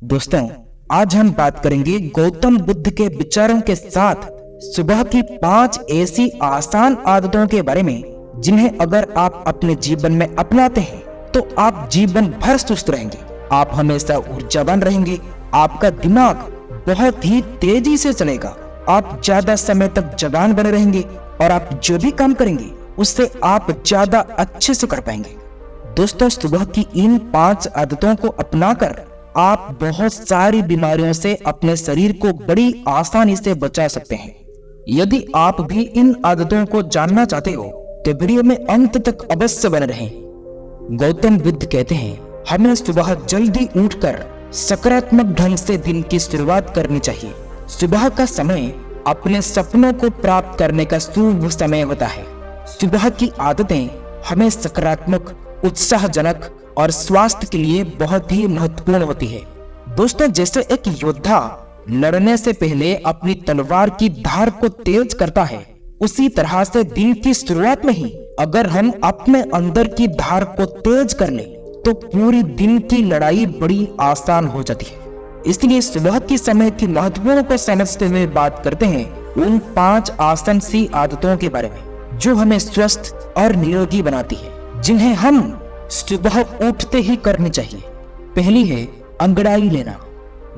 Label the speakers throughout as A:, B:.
A: दोस्तों, आज हम बात करेंगे गौतम बुद्ध के विचारों के साथ सुबह की 5 ऐसी आसान आदतों के बारे में जिन्हें अगर आप अपने जीवन में अपनाते हैं तो आप जीवन भर सुस्त रहेंगे। आप हमेशा ऊर्जावान रहेंगे, आपका दिमाग बहुत ही तेजी से चलेगा, आप ज्यादा समय तक जवान बने रहेंगे और आप जो भी काम करेंगे उससे आप ज्यादा अच्छे से कर पाएंगे। दोस्तों, सुबह की इन 5 आदतों को अपनाकर आप बहुत सारी बीमारियों से अपने शरीर को बड़ी आसानी से बचा सकते हैं। यदि आप भी इन आदतों को जानना चाहते हो तो वीडियो में अंत तक अवश्य बने रहें। गौतम बुद्ध कहते हैं, हमें सुबह जल्दी उठकर सकारात्मक ढंग से दिन की शुरुआत करनी चाहिए। सुबह का समय अपने सपनों को प्राप्त करने का शुभ समय होता है। सुबह की आदतें हमें सकारात्मक, उत्साहजनक और स्वास्थ्य के लिए बहुत ही महत्वपूर्ण होती है। दोस्तों, जैसे एक योद्धा लड़ने से पहले अपनी तलवार की धार को तेज करता है, उसी तरह से दिन की शुरुआत में ही अगर हम अपने अंदर की धार को तेज कर लें तो पूरी दिन की लड़ाई बड़ी आसान हो जाती है। इसलिए सुबह के समय की महत्वपूर्ण को समझते हुए बात करते हैं उन 5 आसान सी आदतों के बारे में जो हमें स्वस्थ और निरोगी बनाती है, जिन्हें हम सुबह उठते ही करनी चाहिए। पहली है अंगड़ाई लेना।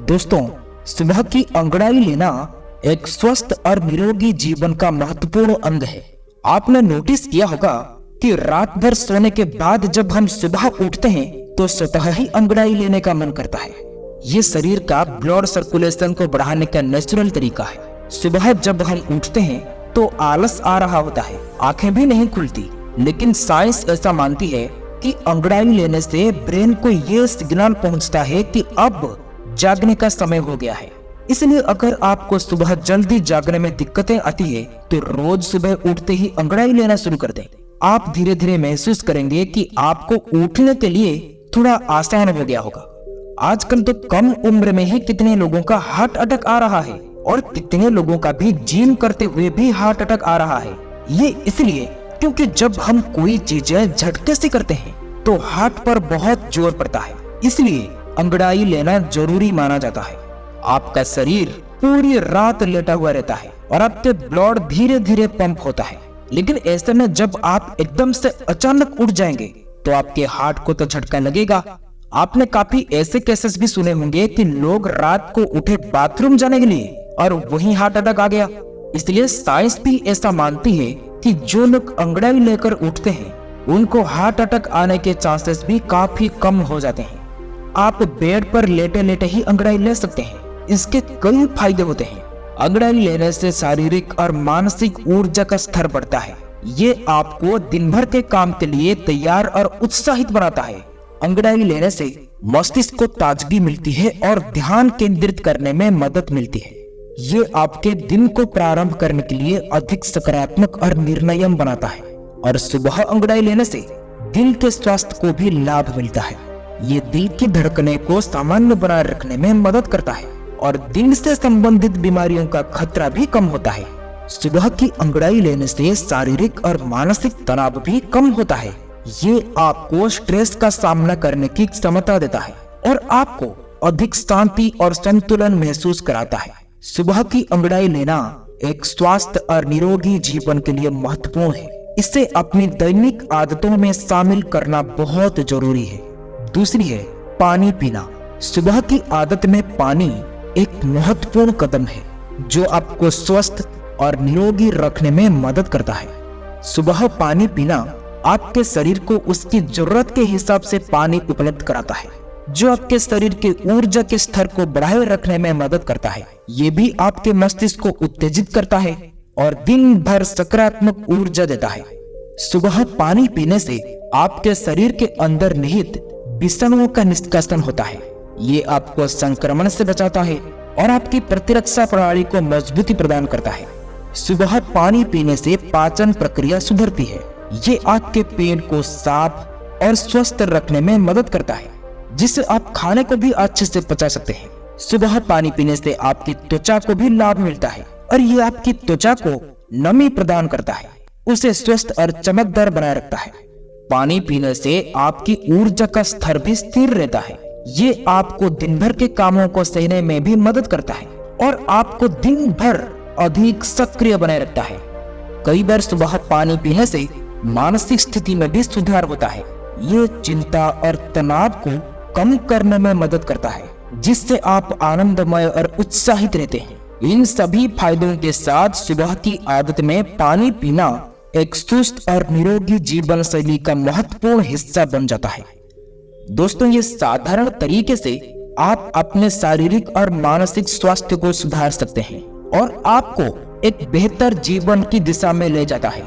A: दोस्तों, सुबह की अंगड़ाई लेना एक स्वस्थ और निरोगी जीवन का महत्वपूर्ण अंग है। आपने नोटिस किया होगा कि रात भर सोने के बाद जब हम सुबह उठते हैं तो स्वतः ही अंगड़ाई लेने का मन करता है। ये शरीर का ब्लड सर्कुलेशन को बढ़ाने का नेचुरल तरीका है। सुबह जब हम उठते हैं तो आलस आ रहा होता है, आंखें भी नहीं खुलती, लेकिन साइंस ऐसा मानती है कि अंगड़ाई लेने से ब्रेन को ये सिग्नल पहुंचता है कि अब जागने का समय हो गया है। इसलिए अगर आपको सुबह जल्दी जागने में दिक्कतें आती है तो रोज सुबह उठते ही अंगड़ाई लेना शुरू कर दें। आप धीरे धीरे महसूस करेंगे कि आपको उठने के लिए थोड़ा आसान हो गया होगा। आजकल तो कम उम्र में ही कितने लोगों का हार्ट अटैक आ रहा है और कितने लोगों का भी जिम करते हुए भी हार्ट अटैक आ रहा है। ये इसलिए क्योंकि जब हम कोई चीजें झटके से करते हैं तो हार्ट पर बहुत जोर पड़ता है। इसलिए अंगड़ाई लेना जरूरी माना जाता है। आपका शरीर पूरी रात लेटा हुआ रहता है और आपके ब्लड धीरे धीरे पंप होता है, लेकिन ऐसे में जब आप एकदम से अचानक उठ जाएंगे तो आपके हार्ट को तो झटका लगेगा। आपने काफी ऐसे केसेस भी सुने होंगे कि लोग रात को उठे बाथरूम जाने के लिए और वहीं हार्ट अटैक आ गया। इसलिए साइंस भी ऐसा मानती है कि जो लोग अंगड़ाई लेकर उठते हैं उनको हार्ट अटैक आने के चांसेस भी काफी कम हो जाते हैं। आप बेड पर लेटे लेटे ही अंगड़ाई ले सकते हैं। इसके कई फायदे होते हैं। अंगड़ाई लेने से शारीरिक और मानसिक ऊर्जा का स्तर बढ़ता है। ये आपको दिन भर के काम के लिए तैयार और उत्साहित बनाता है। अंगड़ाई लेने से मस्तिष्क को ताजगी मिलती है और ध्यान केंद्रित करने में मदद मिलती है। ये आपके दिन को प्रारंभ करने के लिए अधिक सकारात्मक और निर्णयम बनाता है। और सुबह अंगड़ाई लेने से दिल के स्वास्थ्य को भी लाभ मिलता है। ये दिल की धड़कने को सामान्य बनाए रखने में मदद करता है और दिल से संबंधित बीमारियों का खतरा भी कम होता है। सुबह की अंगड़ाई लेने से शारीरिक और मानसिक तनाव भी कम होता है। ये आपको स्ट्रेस का सामना करने की क्षमता देता है और आपको अधिक शांति और संतुलन महसूस कराता है। सुबह की अंगड़ाई लेना एक स्वस्थ और निरोगी जीवन के लिए महत्वपूर्ण है। इसे अपनी दैनिक आदतों में शामिल करना बहुत जरूरी है। दूसरी है पानी पीना। सुबह की आदत में पानी एक महत्वपूर्ण कदम है जो आपको स्वस्थ और निरोगी रखने में मदद करता है। सुबह पानी पीना आपके शरीर को उसकी जरूरत के हिसाब से पानी उपलब्ध कराता है, जो आपके शरीर के ऊर्जा के स्तर को बढ़ाए रखने में मदद करता है। ये भी आपके मस्तिष्क को उत्तेजित करता है और दिन भर सकारात्मक ऊर्जा देता है। सुबह पानी पीने से आपके शरीर के अंदर निहित विषाणुओं का निष्कासन होता है। ये आपको संक्रमण से बचाता है और आपकी प्रतिरक्षा प्रणाली को मजबूती प्रदान करता है। सुबह पानी पीने से पाचन प्रक्रिया सुधरती है। ये आपके पेट को साफ और स्वस्थ रखने में मदद करता है, जिससे आप खाने को भी अच्छे से पचा सकते हैं। सुबह पानी पीने से आपकी त्वचा को भी लाभ मिलता है और ये आपकी त्वचा को नमी प्रदान करता है, उसे स्वस्थ और चमकदार बनाए रखता है। पानी पीने से आपकी ऊर्जा का स्तर भी स्थिर रहता है ये आपको दिन भर के कामों को सहने में भी मदद करता है और आपको दिन भर अधिक सक्रिय बनाए रखता है। कई बार सुबह पानी पीने से मानसिक स्थिति में भी सुधार होता है। ये चिंता और तनाव को कम करने में मदद करता है, जिससे आप आनंदमय और उत्साहित रहते हैं। इन सभी फायदों के साथ सुबह की आदत में पानी पीना एक सुस्त और निरोगी जीवन शैली का महत्वपूर्ण हिस्सा बन जाता है। दोस्तों, ये साधारण तरीके से आप अपने शारीरिक और मानसिक स्वास्थ्य को सुधार सकते हैं और आपको एक बेहतर जीवन की दिशा में ले जाता है।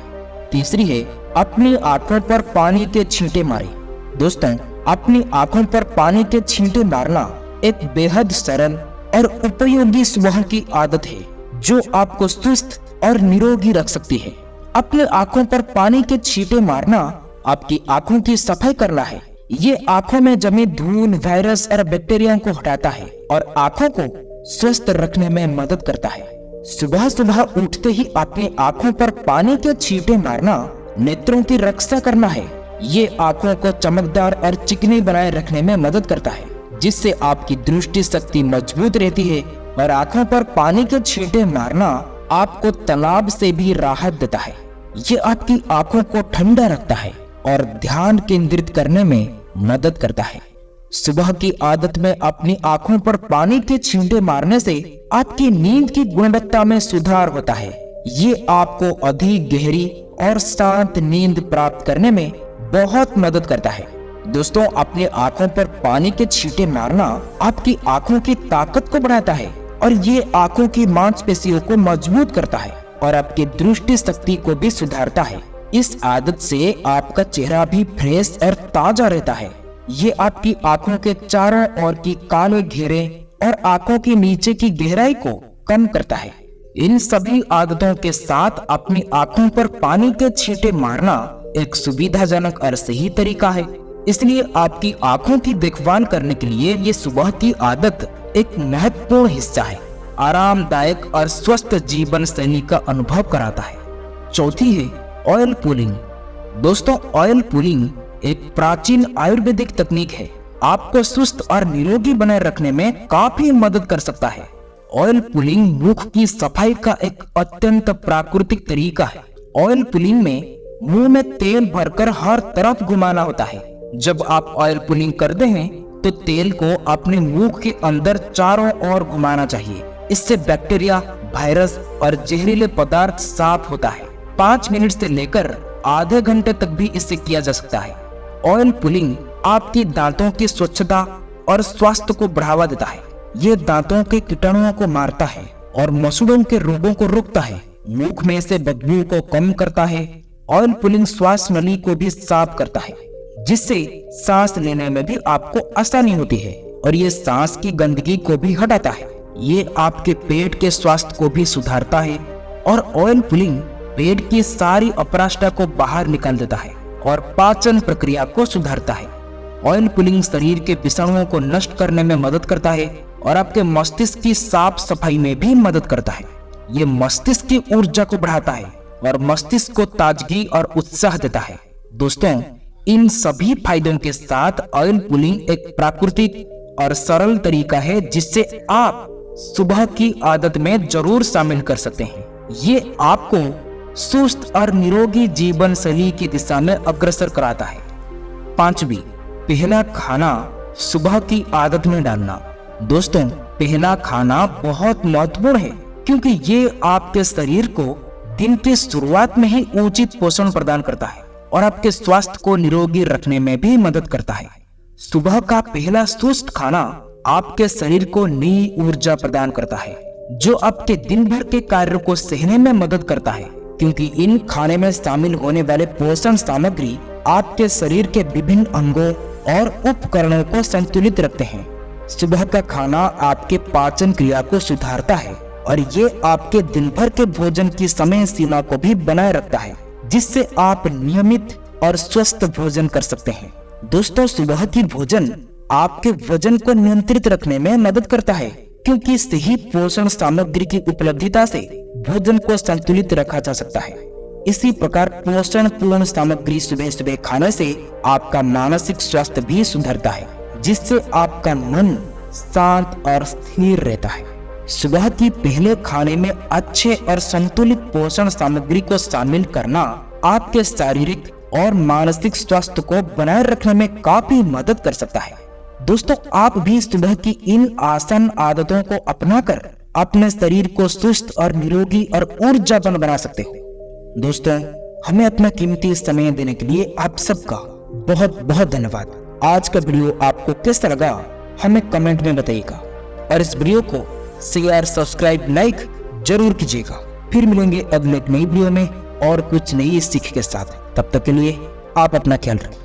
A: तीसरी है, अपनी आंखों पर पानी के छींटे मारें। दोस्तों, अपनी आंखों पर पानी के छींटे मारना एक बेहद सरल और उपयोगी सुबह की आदत है जो आपको सुस्त और निरोगी रख सकती है। अपने आंखों पर पानी के छींटे मारना आपकी आंखों की सफाई करना है। ये आंखों में जमे धूल, वायरस और बैक्टीरिया को हटाता है और आंखों को स्वस्थ रखने में मदद करता है। सुबह सुबह उठते ही अपनी आंखों पर पानी के छींटे मारना नेत्रों की रक्षा करना है। ये आंखों को चमकदार और चिकनी बनाए रखने में मदद करता है, जिससे आपकी दृष्टि शक्ति मजबूत रहती है और आंखों पर पानी के छींटे मारना आपको तनाव से भी राहत देता है। ये आपकी आंखों को ठंडा रखता है और ध्यान केंद्रित करने में मदद करता है। सुबह की आदत में अपनी आंखों पर पानी के छींटे मारने से आपकी नींद की गुणवत्ता में सुधार होता है। ये आपको अधिक गहरी और शांत नींद प्राप्त करने में बहुत मदद करता है। दोस्तों, अपनी आंखों पर पानी के छींटे मारना आपकी आंखों की ताकत को बढ़ाता है और ये आंखों की मांसपेशियों को मजबूत करता है और आपकी दृष्टि शक्ति को भी सुधारता है। इस आदत से आपका चेहरा भी फ्रेश और ताजा रहता है। ये आपकी आंखों के चारों ओर की काले घेरे और आंखों के नीचे की गहराई को कम करता है। इन सभी आदतों के साथ अपनी आंखों पर पानी के छींटे मारना एक सुविधाजनक और सही तरीका है। इसलिए आपकी आंखों की देखभाल करने के लिए ये सुबह की आदत एक महत्वपूर्ण हिस्सा है। आरामदायक और स्वस्थ जीवन शैली का अनुभव कराता है। चौथी है ऑयल पुलिंग। दोस्तों, ऑयल पुलिंग एक प्राचीन आयुर्वेदिक तकनीक है। आपको सुस्त और निरोगी बनाए रखने में काफी मदद कर सकता है। ऑयल पुलिंग मुख की सफाई का एक अत्यंत प्राकृतिक तरीका है। ऑयल पुलिंग में मुंह में तेल भरकर हर तरफ घुमाना होता है। जब आप ऑयल पुलिंग करते हैं तो तेल को अपने मुंह के अंदर चारों ओर घुमाना चाहिए। इससे बैक्टीरिया, वायरस और जहरीले पदार्थ साफ होता है। 5 मिनट से लेकर आधे घंटे तक भी इससे किया जा सकता है। ऑयल पुलिंग आपकी दांतों की स्वच्छता और स्वास्थ्य को बढ़ावा देता है। ये दांतों के कीटाणुओं को मारता है और मसूड़ों के रोगों को रोकता है। मुख में से बदबू को कम करता है। ऑयल पुलिंग श्वास नली को भी साफ करता है, जिससे सांस लेने में भी आपको आसानी होती है और ये सांस की गंदगी को भी हटाता है। ये आपके पेट के स्वास्थ्य को भी सुधारता है और ऑयल पुलिंग पेट की सारी अपराष्टता को बाहर निकाल देता है और पाचन प्रक्रिया को सुधारता है। ऑयल पुलिंग शरीर के विषाणुओं को नष्ट करने में मदद करता है और आपके मस्तिष्क की साफ सफाई में भी मदद करता है। ये मस्तिष्क की ऊर्जा को बढ़ाता है और मस्तिष्क को ताजगी और उत्साह देता है। दोस्तों, इन सभी फायदों के साथ ऑयल पुलिंग एक प्राकृतिक और सरल तरीका है जिससे आप सुबह की आदत में जरूर शामिल कर सकते हैं। ये आपको सुस्त और निरोगी जीवन शैली की दिशा में अग्रसर कराता है। 5वीं, पहला खाना सुबह की आदत में डालना। दोस्तों, पहला खाना बहुत महत्वपूर्ण है क्योंकि ये आपके शरीर को दिन की शुरुआत में ही उचित पोषण प्रदान करता है और आपके स्वास्थ्य को निरोगी रखने में भी मदद करता है। सुबह का पहला स्वस्थ खाना आपके शरीर को नई ऊर्जा प्रदान करता है, जो आपके दिन भर के कार्यों को सहने में मदद करता है, क्योंकि इन खाने में शामिल होने वाले पोषण सामग्री आपके शरीर के विभिन्न अंगों और उपकरणों को संतुलित रखते हैं। सुबह का खाना आपके पाचन क्रिया को सुधारता है और ये आपके दिन भर के भोजन की समय सीमा को भी बनाए रखता है, जिससे आप नियमित और स्वस्थ भोजन कर सकते हैं। दोस्तों, सुबह की भोजन आपके वजन को नियंत्रित रखने में मदद करता है, क्योंकि सही पोषण सामग्री की उपलब्धता से भोजन को संतुलित रखा जा सकता है। इसी प्रकार पोषण पूर्ण सामग्री सुबह सुबह खाने से आपका मानसिक स्वास्थ्य भी सुधरता है, जिससे आपका मन शांत और स्थिर रहता है। सुबह की पहले खाने में अच्छे और संतुलित पोषण सामग्री को शामिल करना आपके शारीरिक और मानसिक स्वास्थ्य को बनाए रखने में काफी मदद कर सकता है। दोस्तों, आप भी सुबह की इन आसान आदतों को अपनाकर अपने शरीर को सुस्त और निरोगी और ऊर्जावान बना सकते हो। दोस्तों, हमें अपना कीमती समय देने के लिए आप सबका बहुत बहुत धन्यवाद। आज का वीडियो आपको कैसा लगा हमें कमेंट में बताइएगा और इस वीडियो को शेयर, सब्सक्राइब, लाइक जरूर कीजिएगा। फिर मिलेंगे अगले नई वीडियो में और कुछ नई सीख के साथ। तब तक के लिए आप अपना ख्याल रखें।